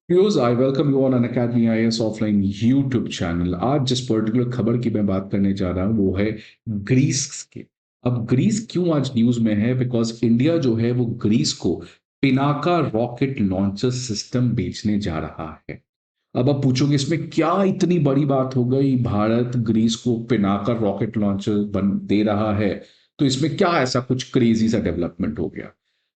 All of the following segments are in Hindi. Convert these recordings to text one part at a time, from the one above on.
Viewers, I welcome you on Unacademy IAS offline YouTube channel. आज जिस पर्टिकुलर खबर की मैं बात करने जा रहा हूं वो है ग्रीस की। अब ग्रीस क्यों आज न्यूज में है? बिकॉज इंडिया जो है वो ग्रीस को पिनाका रॉकेट लॉन्चर सिस्टम बेचने जा रहा है। अब आप पूछोगे इसमें क्या इतनी बड़ी बात हो गई, भारत ग्रीस को पिनाका रॉकेट लॉन्चर बन दे रहा है, तो इसमें क्या ऐसा कुछ क्रेजी सा डेवलपमेंट हो गया?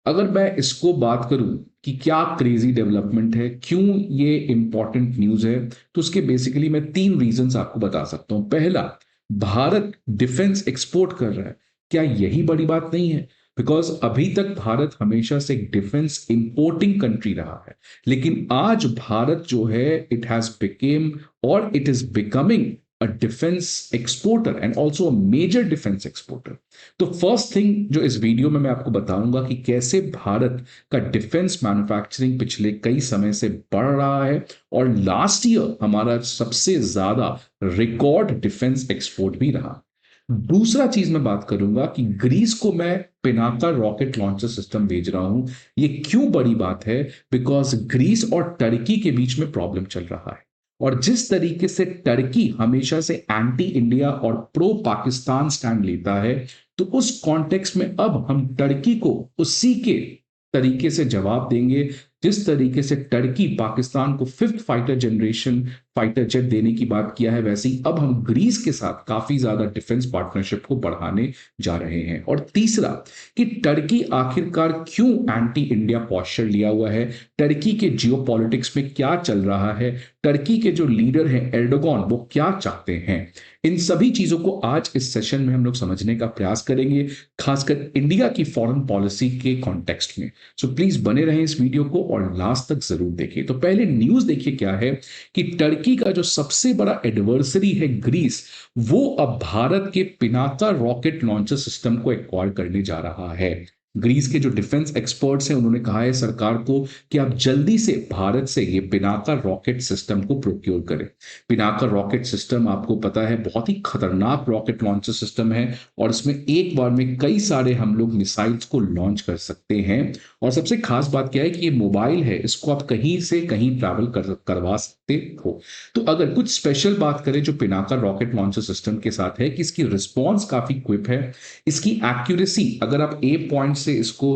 अगर मैं इसको बात करूं कि क्या क्रेजी डेवलपमेंट है, क्यों ये इंपॉर्टेंट न्यूज है, तो उसके बेसिकली मैं तीन रीजंस आपको बता सकता हूं। पहला, भारत डिफेंस एक्सपोर्ट कर रहा है, क्या यही बड़ी बात नहीं है? बिकॉज अभी तक भारत हमेशा से एक डिफेंस इंपोर्टिंग कंट्री रहा है, लेकिन आज भारत जो है इट हैज बिकेम और it is becoming a defence exporter and also a major defence exporter. तो फर्स्ट थिंग जो इस वीडियो में मैं आपको बताऊंगा कि कैसे भारत का डिफेंस मैन्युफैक्चरिंग पिछले कई समय से बढ़ रहा है और लास्ट ईयर हमारा सबसे ज्यादा रिकॉर्ड डिफेंस एक्सपोर्ट भी रहा। दूसरा चीज मैं बात करूंगा कि ग्रीस को मैं पिनाका रॉकेट लॉन्चर सिस्टम भेज रहा हूं। ये क्यों बड़ी बात है? बिकॉज ग्रीस और टर्की के बीच में प्रॉब्लम चल रहा है, और जिस तरीके से टर्की हमेशा से एंटी इंडिया और प्रो पाकिस्तान स्टैंड लेता है, तो उस कॉन्टेक्स्ट में अब हम टर्की को उसी के तरीके से जवाब देंगे। जिस तरीके से टर्की पाकिस्तान को fifth fighter generation fighter jet देने की बात किया है, वैसे ही अब हम ग्रीस के साथ काफी ज्यादा डिफेंस पार्टनरशिप को बढ़ाने जा रहे हैं। और तीसरा, कि टर्की आखिरकार क्यों एंटी इंडिया पॉस्चर लिया हुआ है, टर्की के जियोपॉलिटिक्स में क्या चल रहा है, टर्की के जो लीडर हैं एर्डोगन वो क्या चाहते हैं, इन सभी चीजों को आज इस सेशन में हम लोग समझने का प्रयास करेंगे, खासकर इंडिया की फॉरेन पॉलिसी के कॉन्टेक्स्ट में। सो प्लीज बने रहें इस वीडियो को और लास्ट तक जरूर देखिए। तो पहले न्यूज देखिए क्या है कि टर्की का जो सबसे बड़ा एडवर्सरी है ग्रीस, वो अब भारत के पिनाका रॉकेट लॉन्चर सिस्टम को एक्वायर करने जा रहा है। ग्रीस के जो डिफेंस एक्सपर्ट्स हैं उन्होंने कहा है सरकार को कि आप जल्दी से भारत से ये पिनाका रॉकेट सिस्टम को प्रोक्योर करें। पिनाका रॉकेट सिस्टम आपको पता है बहुत ही खतरनाक रॉकेट लॉन्चर सिस्टम है, और इसमें एक बार में कई सारे हम लोग मिसाइल्स को लॉन्च कर सकते हैं। और सबसे खास बात क्या है कि ये मोबाइल है, इसको आप कहीं से कहीं ट्रैवल करवा सकते हो। तो अगर कुछ स्पेशल बात करें जो पिनाका रॉकेट लॉन्चर सिस्टम के साथ है, कि इसकी रिस्पॉन्स काफी क्विक है, इसकी एक्यूरेसी, अगर आप ए पॉइंट से इसको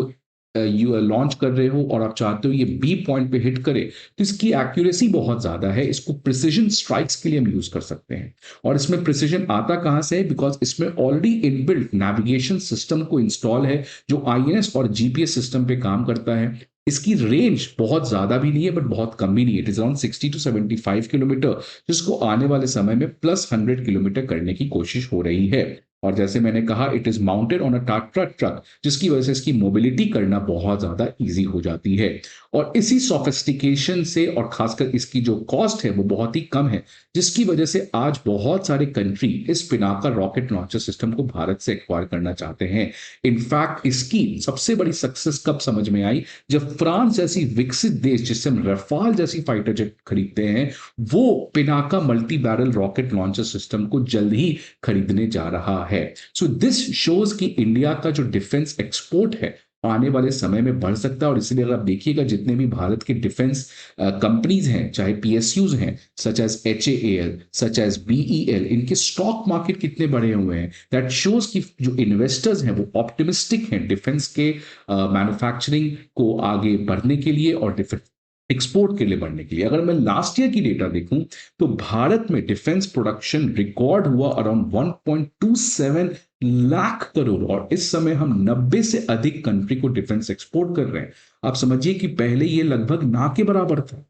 यू लॉन्च कर रहे हो और आप चाहते हो ये बी पॉइंट पे हिट करे, तो इसकी एक्यूरेसी बहुत ज्यादा है। इसको प्रिसीजन स्ट्राइक्स के लिए हम यूज कर सकते हैं। और इसमें प्रिसीजन आता कहां से है? बिकॉज इसमें ऑलरेडी इनबिल्ट नेविगेशन सिस्टम को इंस्टॉल है जो आईएनएस और जीपीएस सिस्टम पे काम करता है। इसकी रेंज बहुत ज्यादा भी नहीं है बट बहुत कम भी नहीं है, it is around 60 to 75 kilometre, जिसको आने वाले समय में +100 किलोमीटर करने की कोशिश हो रही है। और जैसे मैंने कहा, it is mounted on a Tata truck, जिसकी वजह से इसकी मोबिलिटी करना बहुत ज्यादा इजी हो जाती है। और इसी सोफिस्टिकेशन से और खासकर इसकी जो कॉस्ट है वो बहुत ही कम है, जिसकी वजह से आज बहुत सारे कंट्री इस पिनाका रॉकेट लॉन्चर सिस्टम को भारत से एक्वायर करना चाहते हैं। इनफैक्ट इसकी सबसे बड़ी सक्सेस कब समझ में आई? जब फ्रांस जैसी विकसित देश, जिससे हम रफाल जैसी फाइटर जेट खरीदते हैं, वो Pinaka multi barrel rocket launcher system को जल्द ही खरीदने जा रहा है। सो दिस शोज कि इंडिया का जो डिफेंस एक्सपोर्ट है आने वाले समय में बढ़ सकता है। और इसलिए अगर आप देखिएगा जितने भी भारत के डिफेंस कंपनीज हैं, चाहे पीएसयूज हैं, such as HAL, such as BEL, इनके स्टॉक मार्केट कितने बढ़े हुए हैं, दैट शोज कि जो इन्वेस्टर्स हैं वो ऑप्टिमिस्टिक हैं डिफेंस के मैन्युफैक्चरिंग को आगे बढ़ने के लिए और डिफेंस एक्सपोर्ट के लिए बढ़ने के लिए। अगर मैं लास्ट ईयर की डेटा देखूं तो भारत में डिफेंस प्रोडक्शन रिकॉर्ड हुआ अराउंड 1.27 लाख करोड़, और इस समय हम 90 से अधिक कंट्री को डिफेंस एक्सपोर्ट कर रहे हैं। आप समझिए कि पहले ये लगभग ना के बराबर था।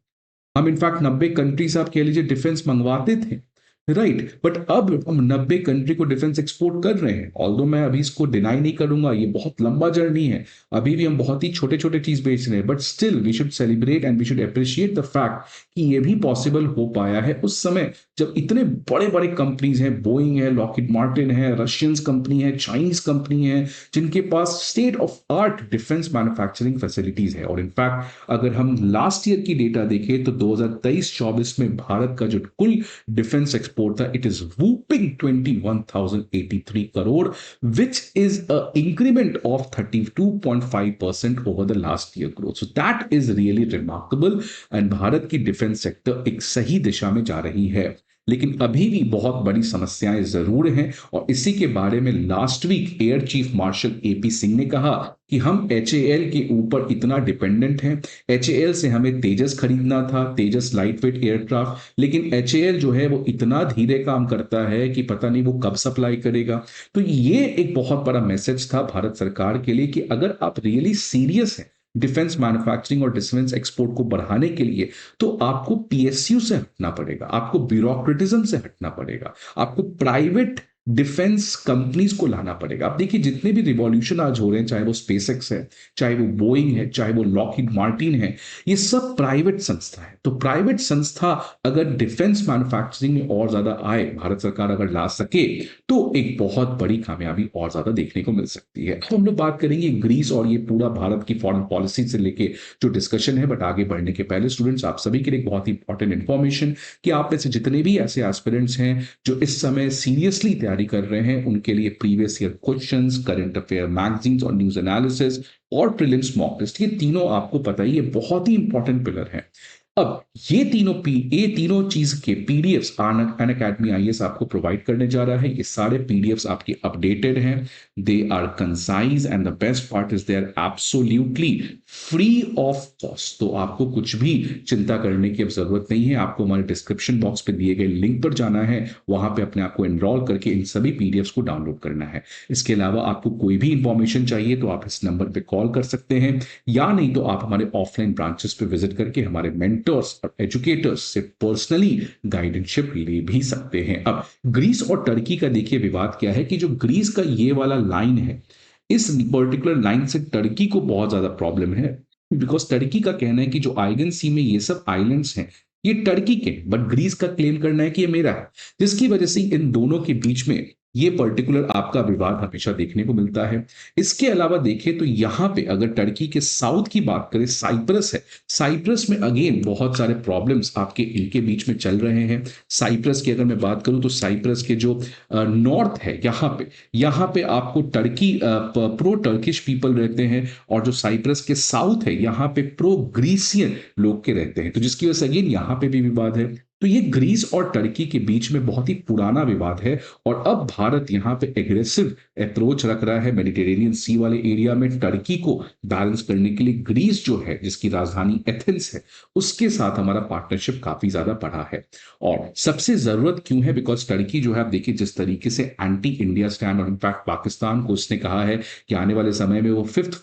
हम इनफैक्ट 90 कंट्री से आप कह लीजिए डिफेंस मंगवाते थे, राइट? बट अब हम 90 कंट्री को डिफेंस एक्सपोर्ट कर रहे हैं। ऑल्दो मैं अभी इसको डिनाई नहीं करूंगा, ये बहुत लंबा जर्नी है, अभी भी हम बहुत ही छोटे छोटे चीज बेच रहे हैं, but still we should celebrate and we should appreciate the fact कि ये भी पॉसिबल हो पाया है उस समय जब इतने बड़े बड़े कंपनीज हैं, बोइंग है, लॉकहीड मार्टिन है, रशियन कंपनी है, चाइनीज कंपनी है, जिनके पास state of art defence manufacturing facilities है। और इनफैक्ट अगर हम लास्ट ईयर की डेटा देखें तो 2023-24 में भारत का जो कुल डिफेंस एक्सपोर्ट था, it is whooping 21,083 crore, which is a increment of 32.5% over the last year growth. So that is really remarkable and Bharat की डिफेंस सेक्टर एक सही दिशा में जा रही है. लेकिन अभी भी बहुत बड़ी समस्याएं जरूर हैं और इसी के बारे में last week air chief marshal AP Singh ने कहा कि हम एचएएल के ऊपर इतना डिपेंडेंट हैं. एचएएल से हमें तेजस खरीदना था, तेजस लाइट वेट एयरक्राफ्ट, लेकिन एचएएल जो है वो इतना धीरे काम करता है कि पता नहीं वो कब सप्लाई करेगा. तो ये एक बहुत बड़ा मैसेज था भारत सरकार के लिए कि अगर आप रियली सीरियस हैं डिफेंस मैन्युफैक्चरिंग और डिफेंस एक्सपोर्ट को बढ़ाने के लिए, तो आपको पीएसयू से हटना पड़ेगा, आपको ब्यूरोक्रेटिज्म से हटना पड़ेगा, आपको प्राइवेट डिफेंस कंपनीज को लाना पड़ेगा. आप देखिए जितने भी रिवॉल्यूशन आज हो रहे हैं, चाहे वो स्पेसएक्स है, चाहे वो बोइंग है, चाहे वो लॉकहीड मार्टिन है, ये सब प्राइवेट संस्था है. तो प्राइवेट संस्था अगर डिफेंस मैन्युफैक्चरिंग में और ज्यादा आए, भारत सरकार अगर ला सके, तो एक बहुत बड़ी कामयाबी और ज्यादा देखने को मिल सकती है. तो हम लोग बात करेंगे ग्रीस और ये पूरा भारत की फॉरेन पॉलिसी से लेके जो डिस्कशन है. बट आगे बढ़ने के पहले स्टूडेंट्स, आप सभी के लिए एक बहुत ही इंपॉर्टेंट इंफॉर्मेशन कि आप में से जितने भी ऐसे एस्पिरेंट्स हैं जो इस समय सीरियसली तैयारी कर रहे हैं, उनके लिए previous year questions, current affair magazines और न्यूज एनालिसिस और प्रीलिम्स मॉक टेस्ट, ये तीनों आपको पता ही, ये बहुत ही इंपॉर्टेंट पिलर है. अब ये तीनों चीज के पीडीएफ्स अनअकैडमी आईएएस आपको प्रोवाइड करने जा रहा है. ये सारे पीडीएफ्स आपके अपडेटेड हैं, they are concise and the best part is they are absolutely free of cost. तो आपको कुछ भी चिंता करने की अब जरूरत नहीं है. आपको हमारे डिस्क्रिप्शन बॉक्स पे दिए गए लिंक पर जाना है, वहां पे अपने आप को एनरोल करके इन सभी पीडीएफ्स को डाउनलोड करना है. इसके अलावा आपको कोई भी इंफॉर्मेशन चाहिए तो आप इस नंबर पे कॉल कर सकते हैं, या नहीं तो आप हमारे ऑफलाइन ब्रांचेस पे विजिट करके हमारे मेंटर्स और एजुकेटर्स से पर्सनली गाइडेंशिप ले भी सकते हैं. अब ग्रीस और टर्की का देखिए विवाद क्या है कि जो ग्रीस का ये वाला लाइन है, इस पर्टिकुलर लाइन से टर्की को बहुत ज्यादा प्रॉब्लम है. बिकॉज टर्की का कहना है कि जो आइगन सी में ये सब आइलैंड्स हैं ये टर्की के, बट ग्रीस का क्लेम करना है कि ये मेरा है, जिसकी वजह से इन दोनों के बीच में ये पर्टिकुलर आपका विवाद हमेशा देखने को मिलता है. इसके अलावा देखें तो यहां पे अगर टर्की के साउथ की बात करें, साइप्रस है, साइप्रस में अगेन बहुत सारे प्रॉब्लम्स आपके इनके बीच में चल रहे हैं. साइप्रस की अगर मैं बात करूं तो साइप्रस के जो नॉर्थ है, यहाँ पे आपको टर्की प्रो टर्किश पीपल रहते हैं, और जो साइप्रस के साउथ है यहाँ पे प्रो ग्रीसियन लोग के रहते हैं, तो जिसकी वजह से अगेन यहाँ पे भी विवाद है. तो ये ग्रीस और टर्की के बीच में बहुत ही पुराना विवाद है, और अब भारत यहां पे एग्रेसिव अप्रोच रख रहा है मेडिटेरेनियन सी वाले एरिया में टर्की को बैलेंस करने के लिए. ग्रीस जो है, जिसकी राजधानी एथेंस है, उसके साथ हमारा पार्टनरशिप काफी ज्यादा बढ़ा है. और सबसे जरूरत क्यों है, बिकॉज टर्की जो है, आप देखिए जिस तरीके से एंटी इंडिया स्टैंड, और इनफैक्ट पाकिस्तान को उसने कहा है कि आने वाले समय में वो फिफ्थ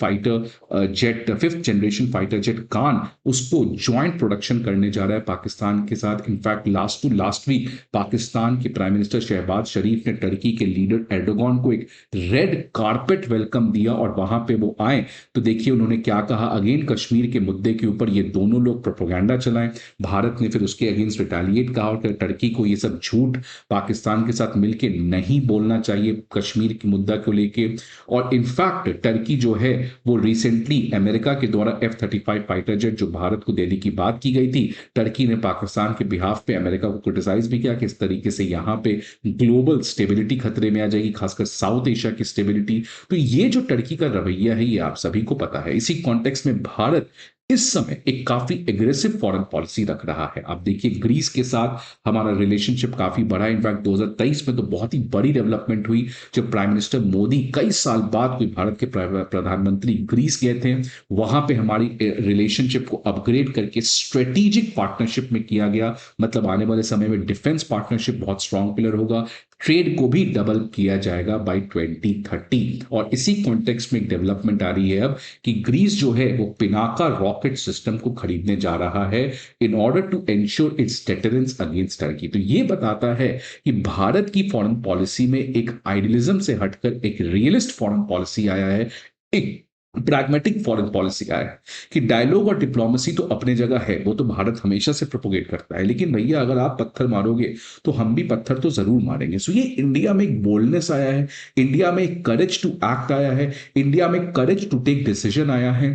जनरेशन फाइटर जेट कान, उसको ज्वाइंट प्रोडक्शन करने जा रहा है पाकिस्तान के साथ. इनफैक्ट लास्ट वीक पाकिस्तान के प्राइम मिनिस्टर शहबाज शरीफ ने टर्की के लीडर एर्डोगन को एक रेड कारपेट वेलकम दिया, और वहां पे वो आए तो देखिए उन्होंने क्या कहा. अगेन कश्मीर के मुद्दे के ऊपर ये दोनों लोग प्रोपेगेंडा चलाएं, भारत ने फिर उसके अगेंस्ट रिटेलिएट कहा और टर्की को ये सब झूठ पाकिस्तान के साथ मिलकर नहीं बोलना चाहिए कश्मीर के मुद्दा को लेके. और इनफैक्ट टर्की जो है वो रिसेंटली अमेरिका के द्वारा F-35 फाइटर जेट जो भारत को देने की बात की गई थी, टर्की ने पाकिस्तान के बिहाफ पे अमेरिका को क्रिटिसाइज भी किया कि इस तरीके से यहां पे ग्लोबल स्टेबिलिटी खतरे में आ जाएगी, खासकर साउथ एशिया की स्टेबिलिटी. तो ये जो टर्की का रवैया है ये आप सभी को पता है. इसी कॉन्टेक्स्ट में भारत इस समय एक काफी एग्रेसिव फॉरेन पॉलिसी रख रहा है. आप देखिए ग्रीस के साथ हमारा रिलेशनशिप काफी बड़ा है. इनफैक्ट 2023 में तो बहुत ही बड़ी डेवलपमेंट हुई जब प्राइम मिनिस्टर मोदी कई साल बाद कोई भारत के प्रधानमंत्री ग्रीस गए थे. वहां पे हमारी रिलेशनशिप को अपग्रेड करके स्ट्रेटेजिक पार्टनरशिप में किया गया. मतलब आने वाले समय में डिफेंस पार्टनरशिप बहुत स्ट्रांग पिलर होगा, ट्रेड को भी डबल किया जाएगा बाय 2030. और इसी कॉन्टेक्स्ट में एक डेवलपमेंट आ रही है अब कि ग्रीस जो है वो पिनाका रॉकेट सिस्टम को खरीदने जा रहा है in order to ensure its deterrence against Turkey. तो ये बताता है कि भारत की फॉरेन पॉलिसी में एक आइडियलिज्म से हटकर एक रियलिस्ट फॉरेन पॉलिसी आया है, एक प्रैग्मेटिक फॉरेन पॉलिसी आया है. कि डायलॉग और डिप्लोमेसी तो अपने जगह है, वो तो भारत हमेशा से प्रोपोगेट करता है, लेकिन भैया अगर आप पत्थर मारोगे तो हम भी पत्थर तो जरूर मारेंगे. सो ये इंडिया में एक बोल्डनेस आया है, इंडिया में एक करेज टू एक्ट आया है, इंडिया में करेज टू टेक डिसीजन आया है.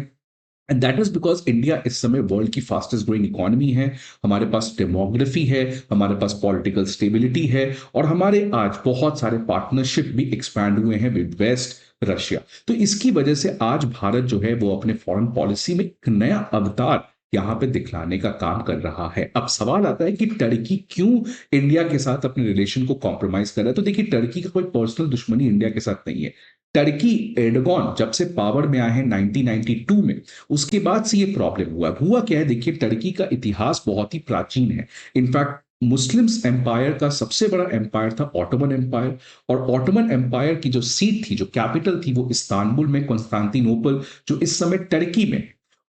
And that is because India इस समय वर्ल्ड की फास्टेस्ट ग्रोइंग इकोनॉमी है, हमारे पास डेमोग्राफी है, हमारे पास पॉलिटिकल स्टेबिलिटी है, और हमारे आज बहुत सारे पार्टनरशिप भी एक्सपैंड हुए हैं विद वेस्ट, रशिया। तो इसकी वजह से आज भारत जो है वो अपने फॉरेन पॉलिसी में एक नया अवतार यहां पे दिखलाने का काम कर रहा है। अब सवाल आता है कि टर्की क्यों इंडिया के साथ अपने रिलेशन को कॉम्प्रोमाइज कर रहा है। तो देखिए, टर्की का कोई पर्सनल दुश्मनी इंडिया के साथ नहीं है। टर्की, एर्डोगन जब से पावर में आए हैं 1992 में, उसके बाद से ये प्रॉब्लम हुआ क्या है। देखिए, टर्की का इतिहास बहुत ही प्राचीन है। इनफैक्ट मुस्लिम्स एम्पायर का सबसे बड़ा एम्पायर था ऑटोमन एम्पायर, और ऑटोमन एम्पायर की जो सीट थी, जो कैपिटल थी, वो इस्तांबुल में, कॉन्स्टेंटिनोपल, जो इस समय टर्की में।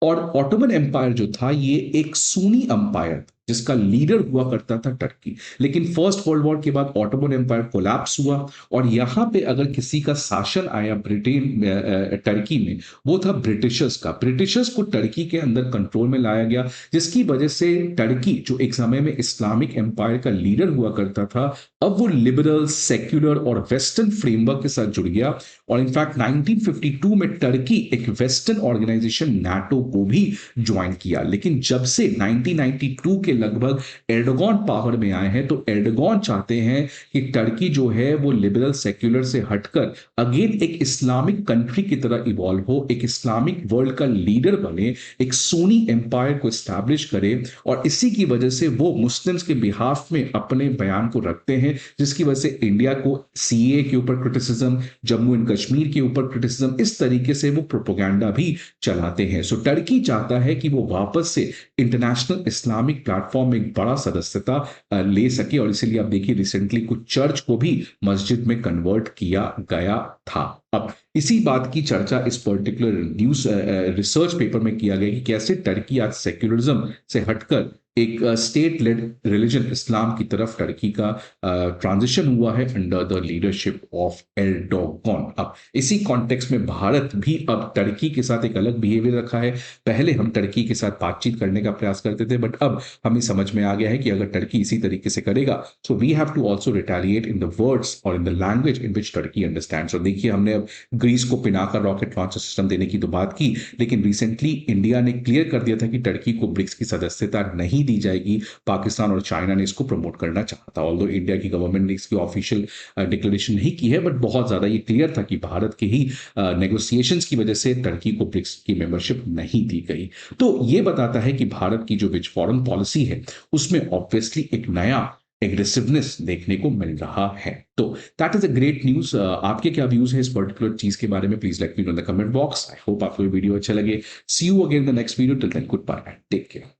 और ऑटोमन एम्पायर जो था ये एक सुन्नी एम्पायर था, जिसका लीडर हुआ करता था टर्की। लेकिन फर्स्ट वर्ल्ड वॉर के बाद ऑटोमन एम्पायर कोलैप्स हुआ, और यहां पे अगर किसी का शासन आया ब्रिटेन टर्की में, वो था ब्रिटिशर्स का। ब्रिटिशर्स को टर्की के अंदर कंट्रोल में लाया गया, जिसकी वजह से टर्की, जो एक समय में इस्लामिक एम्पायर का लीडर हुआ करता था, अब वो लिबरल, सेक्युलर और वेस्टर्न फ्रेमवर्क के साथ जुड़ गया। और इनफैक्ट 1952 में टर्की एक वेस्टर्न ऑर्गेनाइजेशन नाटो को भी ज्वाइन किया। लेकिन जब से 1992 के लगभग एर्डोगन पावर में आए हैं, तो एर्डोगन चाहते हैं कि टर्की जो है वो लिबरल सेक्युलर से हटकर अगेन एक इस्लामिक कंट्री की तरह इवॉल्व हो, एक इस्लामिक वर्ल्ड का लीडर बने, एक सुन्नी एम्पायर को स्टैब्लिश करे। और इसी की वजह से वो मुस्लिम्स के बिहाफ में अपने बयान को रखते हैं, जिसकी वजह से इंडिया को सीए के ऊपर क्रिटिसिज्म, जम्मू एंड कश्मीर के ऊपर क्रिटिसिज्म, इस तरीके से वो प्रोपोगंडा भी चलाते हैं। सो टर्की चाहता है कि वो वापस से इंटरनेशनल इस्लामिक प्लेटफॉर्म में एक बड़ा सदस्यता ले सके, और इसीलिए आप देखिए रिसेंटली कुछ चर्च को भी मस्जिद में कन्वर्ट किया गया था। अब इसी बात की चर्चा इस पर्टिकुलर न्यूज रिसर्च पेपर में किया गया कि कैसे टर्की आज सेक्युलरिज्म से हटकर एक स्टेट लेड रिलीजन इस्लाम की तरफ टर्की का ट्रांजिशन हुआ है under the leadership of Erdogan. अब इसी कॉन्टेक्स्ट में भारत भी अब टर्की के साथ एक अलग बिहेवियर रखा है। पहले हम टर्की के साथ बातचीत करने का प्रयास करते थे, बट अब हमें समझ में आ गया है कि अगर टर्की इसी तरीके से करेगा, so we have to also retaliate in the words और in the language in which Turkey understands. और देखिए, हमने अब ग्रीस को पिनाका रॉकेट लॉन्चर सिस्टम देने की तो बात की, लेकिन रिसेंटली इंडिया ने क्लियर कर दिया था कि टर्की को ब्रिक्स की सदस्यता नहीं दी जाएगी। पाकिस्तान और चाइना ने इसको प्रमोट करना चाहा था, ऑल्दो इंडिया की गवर्नमेंट ने इसकी ऑफिशियल डिक्लेरेशन नहीं की है, बट बहुत ज्यादा ये क्लियर था कि भारत के ही नेगोशिएशंस की वजह से टर्की को ब्रिक्स की मेंबरशिप नहीं दी गई। तो ये बताता है कि भारत की जो विच फॉरेन पॉलिसी है, उसमें ऑब्वियसली एक नया एग्रेसिवनेस देखने को मिल रहा है। तो that is a great news. आपके क्या व्यूज है इस पर्टिकुलर चीज के बारे में, please let me know in the comment box. I hope आपको ये वीडियो अच्छा लगे। See you again in the next video. Till then, good bye and take care.